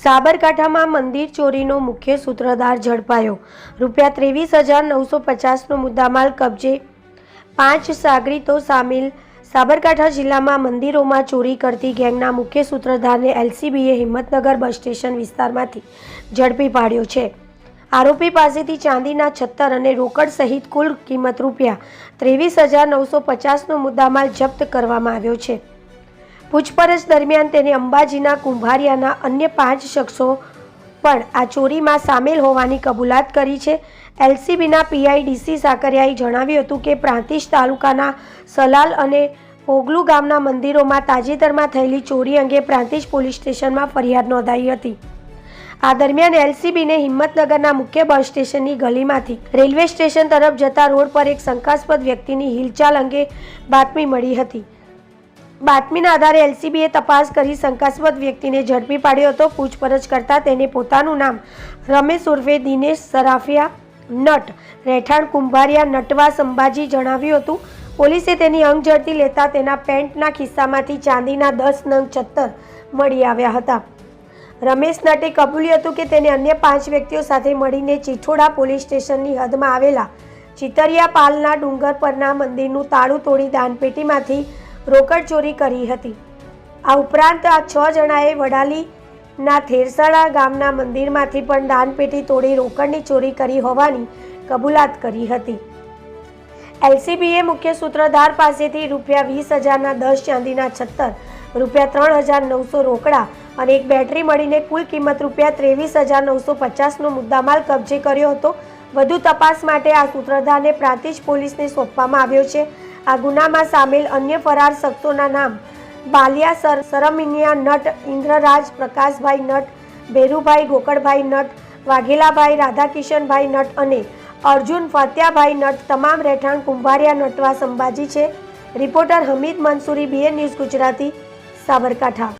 સાબરકાંઠામાં મંદિર ચોરીનો મુખ્ય સૂત્રધાર ઝડપાયો। ₹23,950નો મુદ્દામાલ કબજે। 5 સાગરીતો સામેલ। સાબરકાંઠા જિલ્લામાં મંદિરોમાં ચોરી કરતી ગેંગના મુખ્ય સૂત્રધારને એલસીબીએ હિંમતનગર બસ સ્ટેશન વિસ્તારમાંથી ઝડપી પાડ્યો છે। આરોપી પાસેથી ચાંદીના 76 અને રોકડ સહિત કુલ કિંમત ₹23,950નો મુદ્દામાલ જપ્ત કરવામાં આવ્યો છે। પૂછપરછ દરમિયાન તેને અંબાજીના કુંભારિયાના અન્ય 5 શખ્સો પણ આ ચોરીમાં સામેલ હોવાની કબૂલાત કરી છે। એલસીબીના પીઆઈ ડીસી સાકરિયાએ જણાવ્યું હતું કે પ્રાંતિજ તાલુકાના સલાલ અને પોગલુ ગામના મંદિરોમાં તાજેતરમાં થયેલી ચોરી અંગે પ્રાંતિજ પોલીસ સ્ટેશનમાં ફરિયાદ નોંધાઈ હતી। આ દરમિયાન એલસીબીને હિંમતનગરના મુખ્ય બસ સ્ટેશનની ગલીમાંથી રેલવે સ્ટેશન તરફ જતા રોડ પર એક શંકાસ્પદ વ્યક્તિની હિલચાલ અંગે બાતમી મળી હતી। બાતમીના આધારે એલસીબીએ તપાસ કરી શંકાસ્પદ વ્યક્તિને ઝડપી પાડ્યો હતો। પૂછપરછ કરતા તેને પોતાનું નામ રમેશ ઉર્ફે દિનેશ સરાફિયા નટ રહેઠાણ કુંભારિયા નટવા સંભાજી જણાવ્યું હતું। પોલીસે તેની અંગ ઝડપી લેતા તેના પેન્ટના ખિસ્સામાંથી ચાંદીના 10 નંગ 76 મળી આવ્યા હતા। રમેશ નટે કબૂલ્યું હતું કે તેને અન્ય 5 વ્યક્તિઓ સાથે મળીને ચિઠોડા પોલીસ સ્ટેશનની હદમાં આવેલા ચિતરિયા પાલના ડુંગર પરના મંદિરનું તાળું તોડી દાનપેટીમાંથી રોકડ ચોરી કરી હતી। આ ઉપરાંત આ 6 જણાએ વડાલીના થેરસાળા ગામના મંદિરમાંથી પણ દાનપેટી તોડી રોકડની ચોરી કરી હોવાની કબૂલાત કરી હતી। એલસીબીએ મુખ્ય સૂત્રધાર પાસેથી ₹20,000ના 10 ચાંદીના 76, ₹3,900 રોકડા અને એક બેટરી મળીને કુલ કિંમત ₹23,950નો મુદ્દામાલ કબજે કર્યો હતો। વધુ તપાસ માટે આ સૂત્રધારને પ્રાંતિજ પોલીસને સોંપવામાં આવ્યો છે। આ ગુનામાં સામેલ અન્ય ફરાર શખ્સોના નામ બાલિયા સરમિનિયા નટ, ઇન્દ્રરાજ પ્રકાશભાઈ નટ, ભેરુભાઈ ગોકળભાઈ નટ, વાઘેલાભાઈ રાધાકિશનભાઈ નટ અને અર્જુન ફત્યાભાઈ નટ તમામ રહેઠાણ કુંભારિયા નટવા સંભાજી છે। Reporter Hamid Mansuri, BN news Gujarati, Sabarkantha.